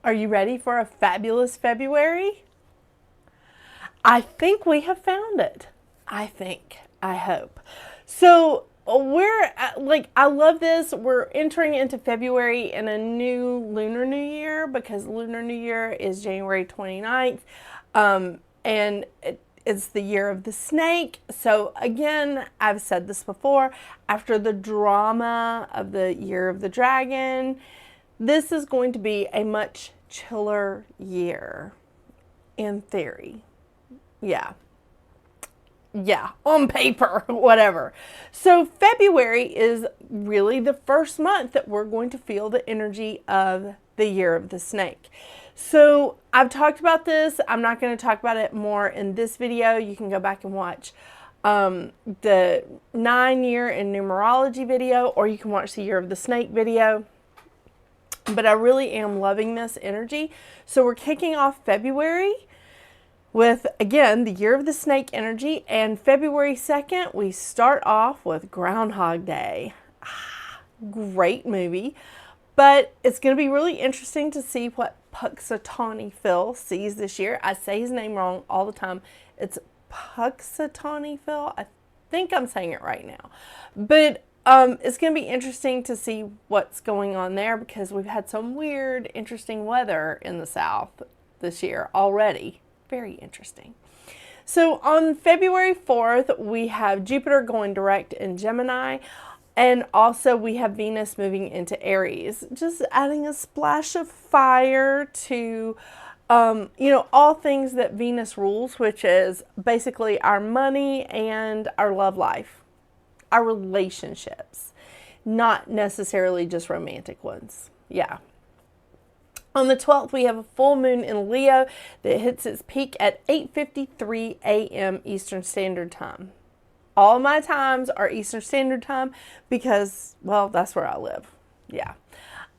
Are you ready for a fabulous February? I think we have found it. I hope. So I love this. We're entering into February in a new Lunar New Year because Lunar New Year is January 29th. And it's the year of the snake. So again, I've said this before, after the drama of the year of the dragon, this is going to be a much chiller year in theory. Yeah, on paper, whatever. So February is really the first month that we're going to feel the energy of the year of the snake. So I've talked about this. I'm not going to talk about it more in this video. You can go back and watch the 9-year in numerology video, or you can watch the year of the snake video. But I really am loving this energy. So we're kicking off February with, again, the year of the snake energy. And February 2nd, we start off with Groundhog Day. Great movie. But it's going to be really interesting to see what Punxsutawney Phil sees this year. I say his name wrong all the time. It's Punxsutawney Phil. I think I'm saying it right now. But it's going to be interesting to see what's going on there because we've had some weird, interesting weather in the South this year already. Very interesting. So on February 4th, we have Jupiter going direct in Gemini. And also we have Venus moving into Aries, just adding a splash of fire to, all things that Venus rules, which is basically our money and our love life, our relationships, not necessarily just romantic ones. Yeah. On the 12th, we have a full moon in Leo that hits its peak at 8:53 a.m. Eastern Standard Time. All my times are Eastern Standard Time because, well, that's where I live. Yeah.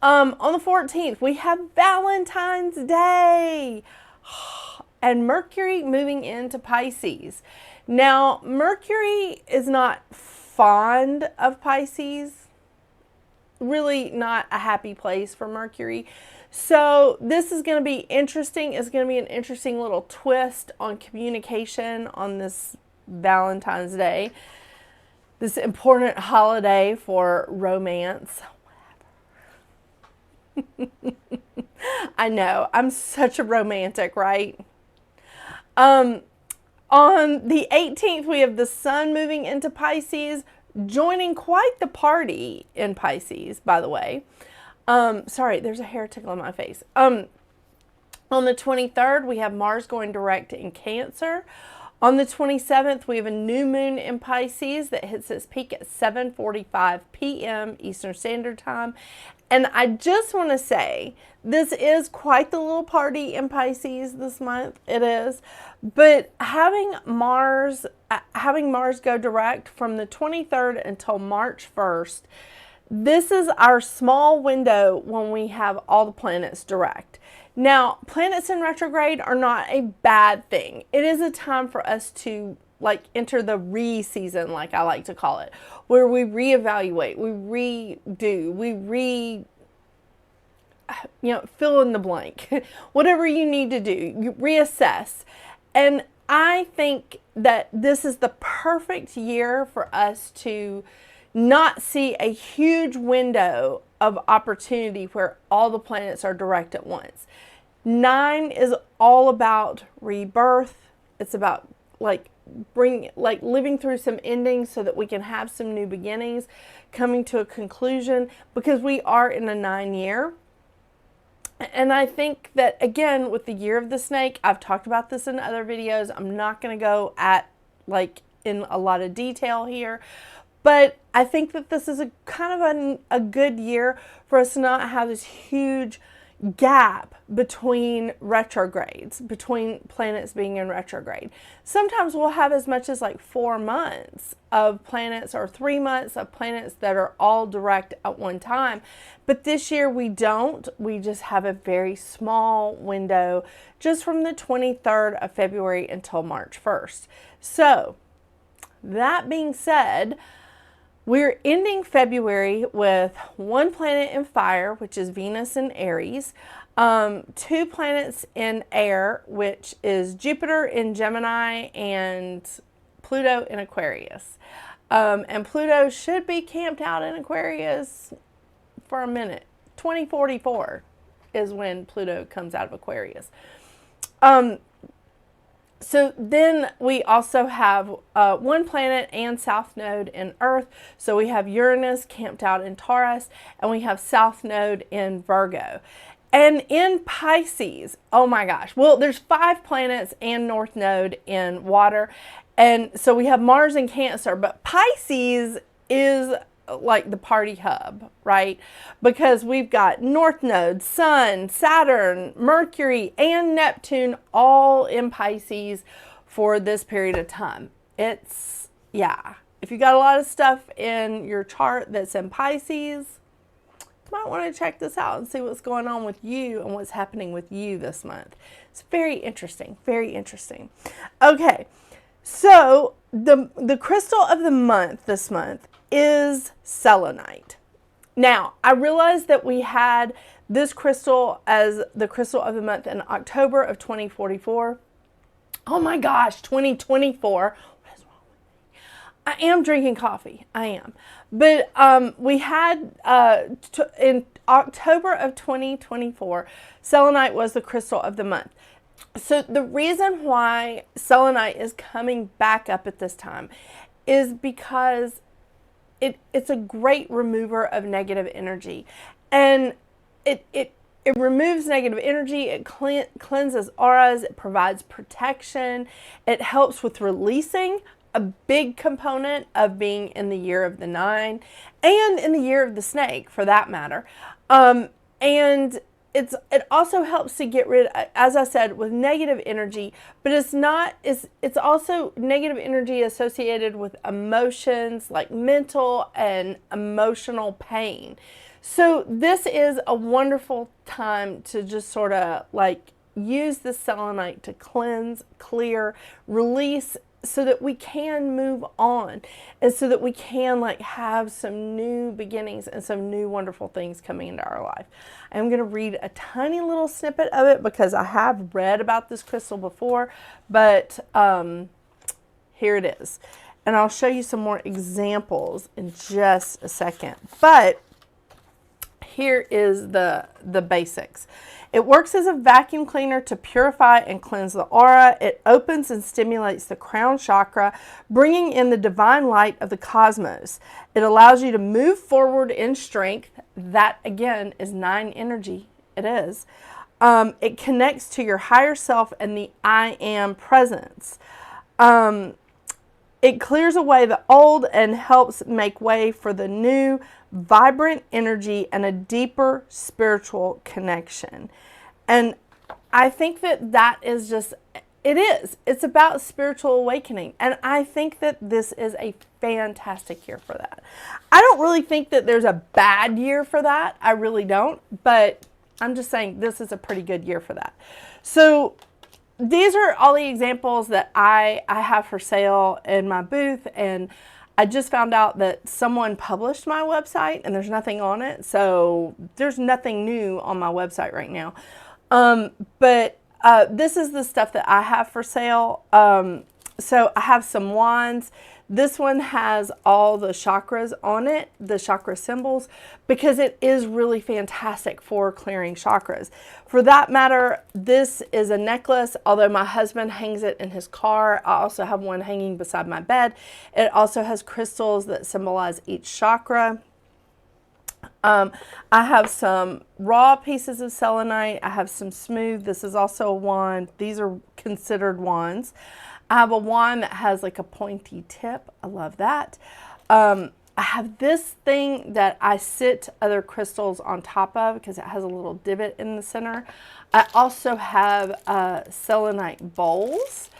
On the 14th, we have Valentine's Day and Mercury moving into Pisces. Now, Mercury is not fond of Pisces. Really not a happy place for Mercury. So this is going to be interesting. It's going to be an interesting little twist on communication on this Valentine's Day, this important holiday for romance. I know, I'm such a romantic, right? On the 18th, we have the sun moving into Pisces, joining quite the party in Pisces, by the way. Sorry, there's a hair tickle on my face. On the 23rd, we have Mars going direct in Cancer. On the 27th, we have a new moon in Pisces that hits its peak at 7:45 p.m. Eastern Standard Time. And I just want to say, this is quite the little party in Pisces this month. It is. But having Mars go direct from the 23rd until March 1st, this is our small window when we have all the planets direct. Now, planets in retrograde are not a bad thing. It is a time for us to enter the re-season, like I like to call it, where we reevaluate, we redo, we fill in the blank. Whatever you need to do, you reassess. And I think that this is the perfect year for us to not see a huge window of opportunity where all the planets are direct at once. 9 is all about rebirth. It's about living through some endings so that we can have some new beginnings, coming to a conclusion, because we are in a 9-year. And I think that, again, with the year of the snake, I've talked about this in other videos. I'm not going to go in a lot of detail here. But I think that this is a kind of a good year for us to not have this huge gap between retrogrades, between planets being in retrograde. Sometimes we'll have as much as 4 months of planets or 3 months of planets that are all direct at one time. But this year we don't. We just have a very small window just from the 23rd of February until March 1st. So that being said, We're ending February with one planet in fire, which is Venus in Aries, two planets in air, which is Jupiter in Gemini and Pluto in Aquarius. And Pluto should be camped out in Aquarius for a minute. 2044 is when Pluto comes out of Aquarius. So then we also have one planet and south node in Earth. So we have Uranus camped out in Taurus, and we have south node in Virgo. And in Pisces, oh my gosh, well, there's 5 planets and north node in water. And so we have Mars in Cancer, but Pisces is like the party hub, right? Because we've got North Node, Sun, Saturn, Mercury, and Neptune all in Pisces for this period of time. It's, yeah, if you got a lot of stuff in your chart that's in Pisces, you might want to check this out and see what's going on with you and what's happening with you this month. It's very interesting, very interesting. Okay, so the crystal of the month this month is selenite. Now, I realized that we had this crystal as the crystal of the month in October of 2044. Oh my gosh, 2024. What is wrong with me? I am drinking coffee. I am. But we had, in October of 2024, selenite was the crystal of the month. So the reason why selenite is coming back up at this time is because it's a great remover of negative energy, and it removes negative energy. It cleanses auras. It provides protection. It helps with releasing, a big component of being in the year of the 9 and in the year of the snake, for that matter. And it also helps to get rid, as I said, with negative energy, but it's also negative energy associated with emotions like mental and emotional pain. So this is a wonderful time to just sort of like use the selenite to cleanse, clear, release, so that we can move on and so that we can like have some new beginnings and some new wonderful things coming into our life. I'm going to read a tiny little snippet of it because I have read about this crystal before, but here it is. And I'll show you some more examples in just a second. But here is the basics. It works as a vacuum cleaner to purify and cleanse the aura. It opens and stimulates the crown chakra, bringing in the divine light of the cosmos. It allows you to move forward in strength. That, again, is 9 energy. It is. It connects to your higher self and the I am presence. It clears away the old and helps make way for the new, vibrant energy and a deeper spiritual connection. And I think that is just, it's about spiritual awakening. And I think that this is a fantastic year for that. I don't really think that there's a bad year for that. I really don't. But I'm just saying this is a pretty good year for that. So these are all the examples that I have for sale in my booth, and I just found out that someone published my website and there's nothing on it, so there's nothing new on my website right now. But this is the stuff that I have for sale. So I have some wands. This one has all the chakras on it, the chakra symbols, because it is really fantastic for clearing chakras. For that matter, this is a necklace, although my husband hangs it in his car. I also have one hanging beside my bed. It also has crystals that symbolize each chakra. I have some raw pieces of selenite. I have some smooth. This is also a wand. These are considered wands. I have a wand that has like a pointy tip. I love that. I have this thing that I sit other crystals on top of because it has a little divot in the center. I also have selenite bowls.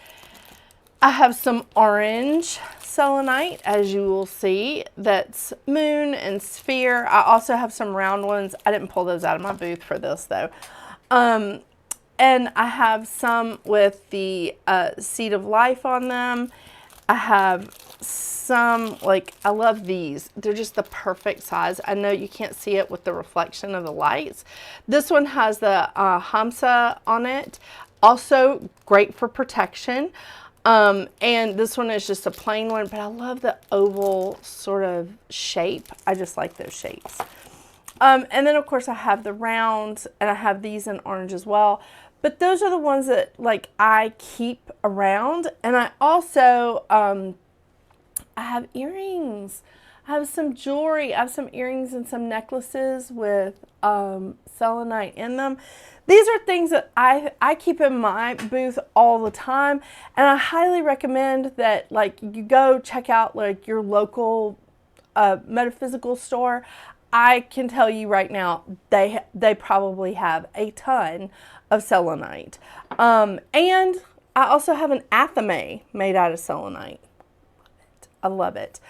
I have some orange selenite, as you will see, that's moon and sphere. I also have some round ones. I didn't pull those out of my booth for this though. And I have some with the seed of life on them. I have some, like, I love these. They're just the perfect size. I know you can't see it with the reflection of the lights. This one has the Hamsa on it. Also great for protection. And this one is just a plain one, but I love the oval sort of shape. I just like those shapes. And then of course I have the round, and I have these in orange as well. But those are the ones that, like, I keep around. And I also, I have earrings. I have some jewelry. I have some earrings and some necklaces with selenite in them. These are things that I keep in my booth all the time. And I highly recommend that, like, you go check out, like, your local metaphysical store. I can tell you right now, they probably have a ton of selenite. And I also have an athame made out of selenite. I love it.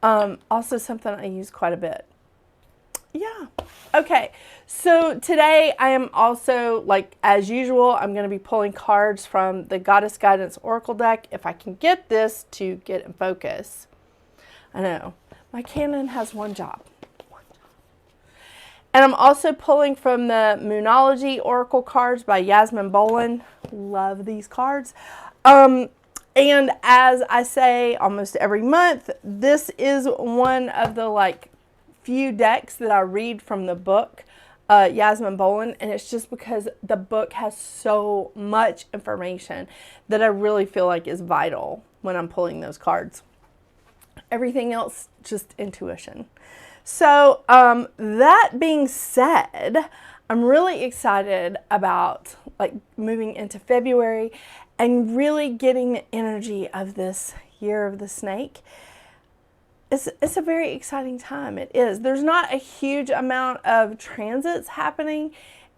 Also something I use quite a bit. Yeah. Okay. So today I am also, like, as usual, I'm going to be pulling cards from the Goddess Guidance Oracle deck. If I can get this to get in focus. I know. My Canon has one job. And I'm also pulling from the Moonology Oracle cards by Yasmin Boland. Love these cards. And as I say almost every month, this is one of the, like, few decks that I read from the book, Yasmin Boland. And it's just because the book has so much information that I really feel like is vital when I'm pulling those cards. Everything else, just intuition. So that being said, I'm really excited about, like, moving into February and really getting the energy of this year of the snake. It's a very exciting time. It is. There's not a huge amount of transits happening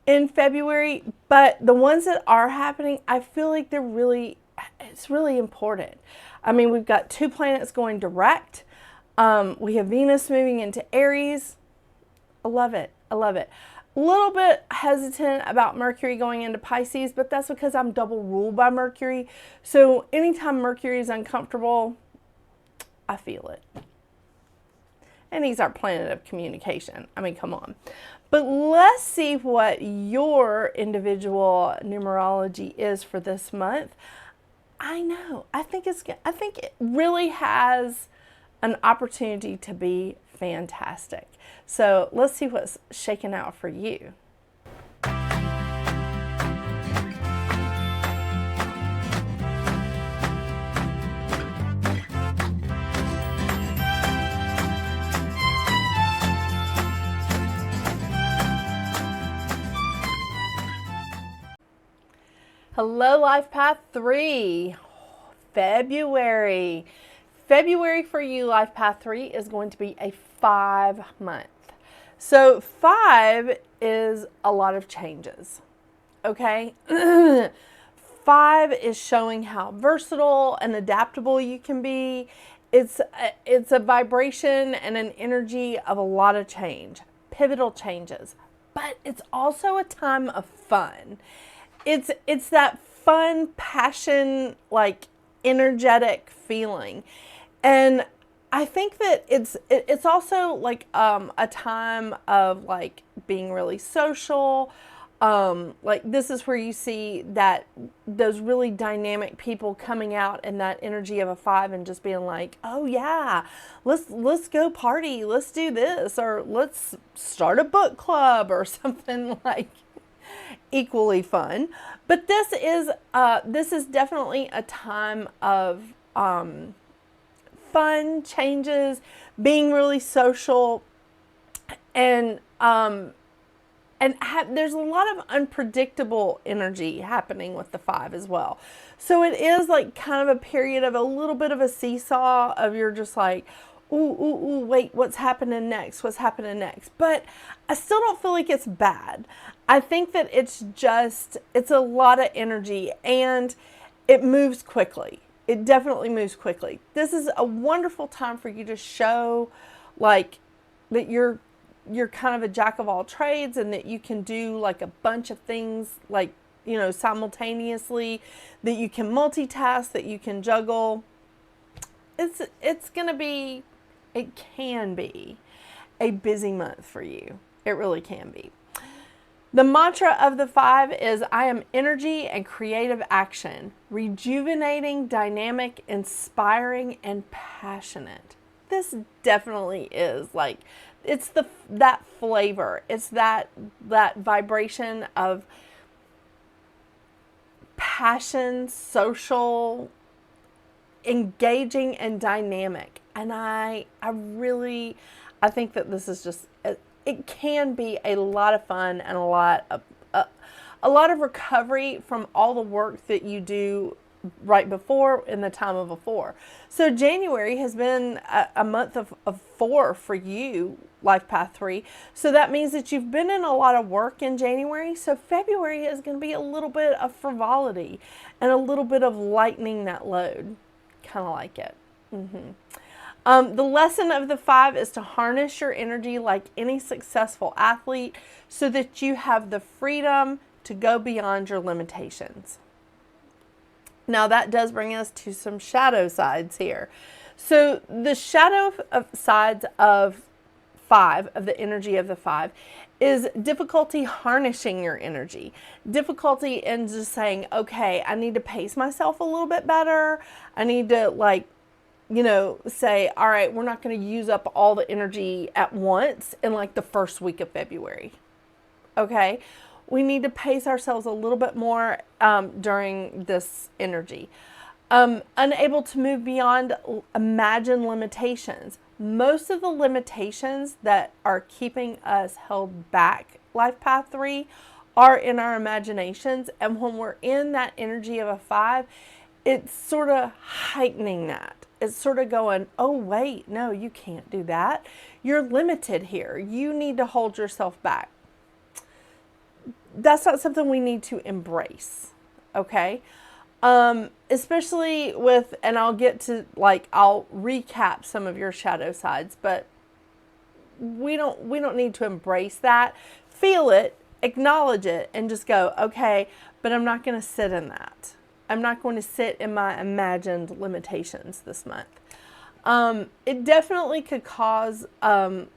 in February, but the ones that are happening, I feel like it's really important. I mean, we've got 2 planets going direct. We have Venus moving into Aries. I love it. I love it. A little bit hesitant about Mercury going into Pisces, but that's because I'm double ruled by Mercury. So anytime Mercury is uncomfortable, I feel it. And he's our planet of communication. I mean, come on. But let's see what your individual numerology is for this month. I know. I think it really has an opportunity to be fantastic. So let's see what's shaking out for you. Hello, Life Path 3, February. February for you, Life Path 3, is going to be a 5 month. So 5 is a lot of changes, okay? 5 is showing how versatile and adaptable you can be. It's a vibration and an energy of a lot of change, pivotal changes, but it's also a time of fun. It's that fun, passion, like, energetic feeling. And I think that it's also, like, a time of, like, being really social. Like, this is where you see that those really dynamic people coming out in that energy of a 5 and just being like, oh yeah, let's go party, let's do this, or let's start a book club or something, like, equally fun. But this is definitely a time of fun, changes, being really social, and there's a lot of unpredictable energy happening with the 5 as well. So it is, like, kind of a period of a little bit of a seesaw of you're just like, ooh, wait, what's happening next? What's happening next? But I still don't feel like it's bad. I think that it's a lot of energy, and it moves quickly. It definitely moves quickly. This is a wonderful time for you to show, like, that you're kind of a jack of all trades, and that you can do, like, a bunch of things, like, you know, simultaneously, that you can multitask, that you can juggle. it's going to be, it can be a busy month for you. It really can be. The mantra of the 5 is, I am energy and creative action, rejuvenating, dynamic, inspiring, and passionate. This definitely is like, it's that flavor. It's that vibration of passion, social, engaging, and dynamic. And I think that this is just, it can be a lot of fun and a lot of recovery from all the work that you do right before in the time of a 4. So January has been a month of 4 for you, Life Path 3. So that means that you've been in a lot of work in January. So February is going to be a little bit of frivolity and a little bit of lightening that load. Kind of like it. The lesson of the 5 is to harness your energy like any successful athlete so that you have the freedom to go beyond your limitations. Now that does bring us to some shadow sides here. So the shadow sides of 5, of the energy of the 5, is difficulty harnessing your energy. Difficulty in just saying, okay, I need to pace myself a little bit better. I need to say, all right, we're not going to use up all the energy at once in like the first week of February. Okay. We need to pace ourselves a little bit more during this energy. Unable to move beyond imagined limitations. Most of the limitations that are keeping us held back, Life Path 3, are in our imaginations. And when we're in that energy of a 5, it's sort of heightening that. It's sort of going, oh, wait, no, you can't do that. You're limited here. You need to hold yourself back. That's not something we need to embrace, okay? Especially with, and I'll get to, I'll recap some of your shadow sides, but we don't need to embrace that. Feel it, acknowledge it, and just go, okay, but I'm not going to sit in that. I'm not going to sit in my imagined limitations this month. It definitely could cause some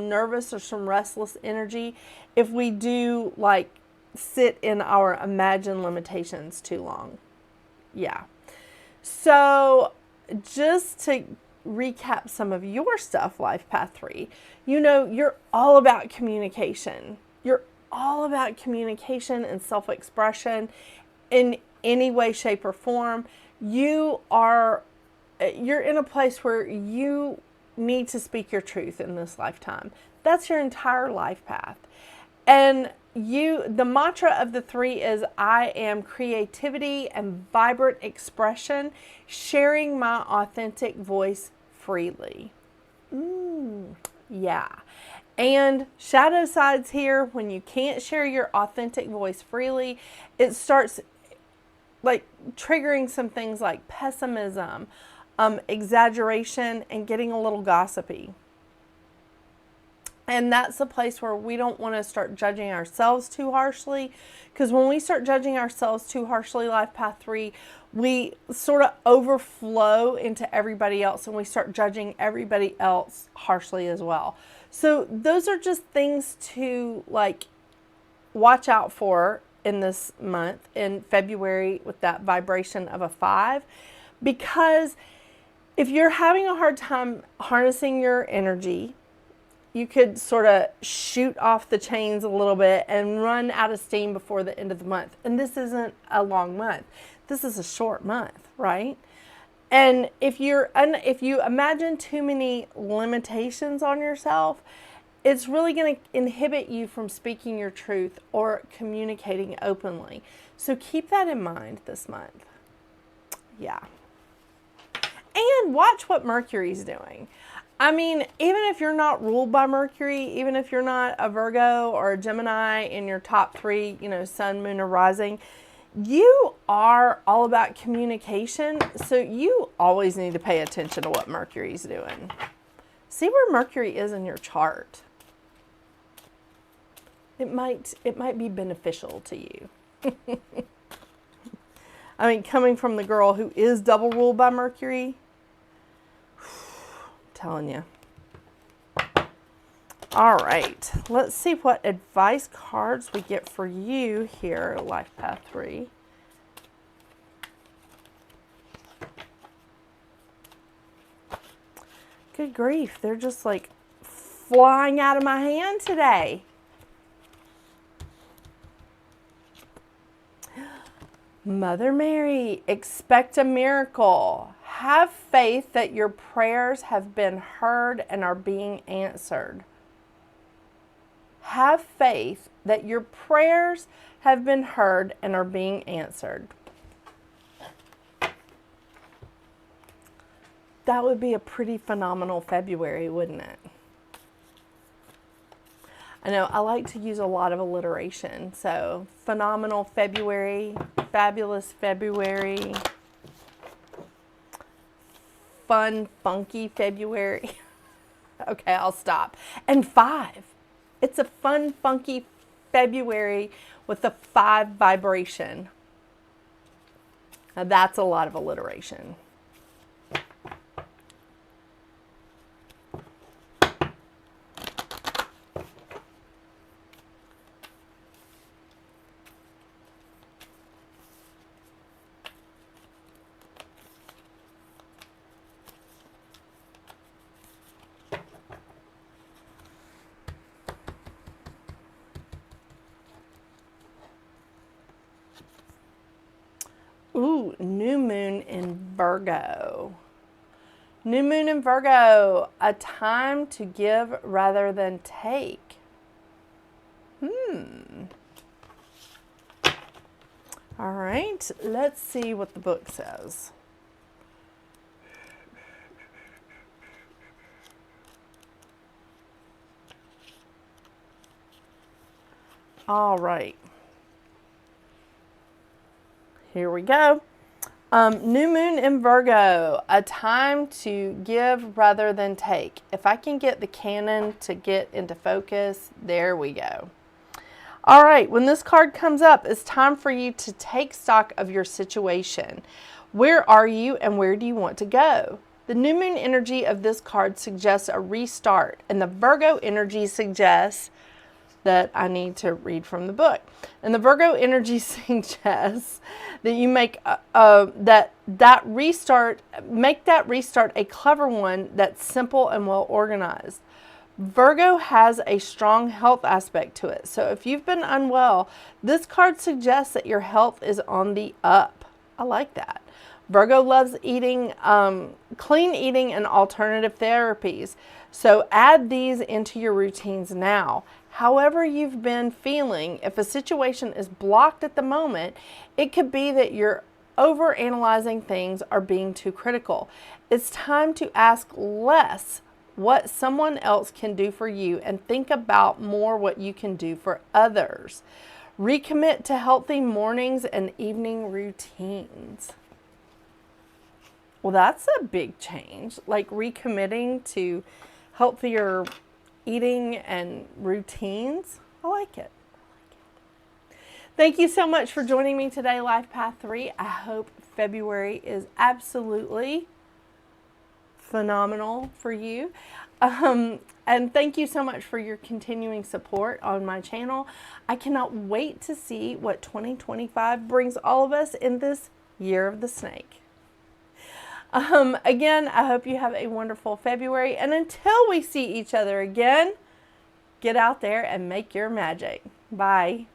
nervous or some restless energy if we do sit in our imagined limitations too long. Yeah. So just to recap some of your stuff, Life Path 3, you're all about communication. You're all about communication and self-expression in any way, shape, or form. You're in a place where you need to speak your truth in this lifetime. That's your entire life path. And the mantra of the 3 is, I am creativity and vibrant expression, sharing my authentic voice freely. Yeah. And shadow sides here, when you can't share your authentic voice freely, it starts triggering some things like pessimism, exaggeration, and getting a little gossipy. And that's a place where we don't want to start judging ourselves too harshly, because when we start judging ourselves too harshly, Life Path 3, we sort of overflow into everybody else and we start judging everybody else harshly as well. So those are just things to watch out for in this month, in February, with that vibration of a 5, because if you're having a hard time harnessing your energy, you could sort of shoot off the chains a little bit and run out of steam before the end of the month. And this isn't a long month. This is a short month, right? And if you imagine too many limitations on yourself, it's really going to inhibit you from speaking your truth or communicating openly. So keep that in mind this month. Yeah. And watch what Mercury's doing. I mean, even if you're not ruled by Mercury, even if you're not a Virgo or a Gemini in your top 3, sun, moon, or rising, you are all about communication. So you always need to pay attention to what Mercury's doing. See where Mercury is in your chart. It might be beneficial to you. I mean, coming from the girl who is double ruled by Mercury, telling you. All right, let's see what advice cards we get for you here, Life Path 3. Good grief, they're just like flying out of my hand today. Mother Mary, expect a miracle. Have faith that your prayers have been heard and are being answered. Have faith that your prayers have been heard and are being answered. That would be a pretty phenomenal February, wouldn't it? I know I like to use a lot of alliteration. So, phenomenal February, fabulous February, fun, funky February. Okay, I'll stop. And 5. It's a fun, funky February with a 5 vibration. Now that's a lot of alliteration. Ooh, new moon in Virgo. New moon in Virgo, a time to give rather than take. All right, let's see what the book says. All right. Here we go. New moon in Virgo, a time to give rather than take. If I can get the canon to get into focus, there we go. All right, when this card comes up, it's time for you to take stock of your situation. Where are you and where do you want to go? The new moon energy of this card suggests a restart, and the Virgo energy suggests that I need to read from the book. And the Virgo energy suggests that you make that restart a clever one that's simple and well organized. Virgo has a strong health aspect to it. So if you've been unwell, this card suggests that your health is on the up. I like that. Virgo loves eating, clean eating and alternative therapies. So add these into your routines now. However you've been feeling, if a situation is blocked at the moment, it could be that you're overanalyzing things or being too critical. It's time to ask less what someone else can do for you and think about more what you can do for others. Recommit to healthy mornings and evening routines. Well, that's a big change, like recommitting to healthier eating and routines. I like it. Thank you so much for joining me today, Life Path 3. I hope February is absolutely phenomenal for you. And thank you so much for your continuing support on my channel. I cannot wait to see what 2025 brings all of us in this year of the snake. Again, I hope you have a wonderful February. And until we see each other again, get out there and make your magic. Bye.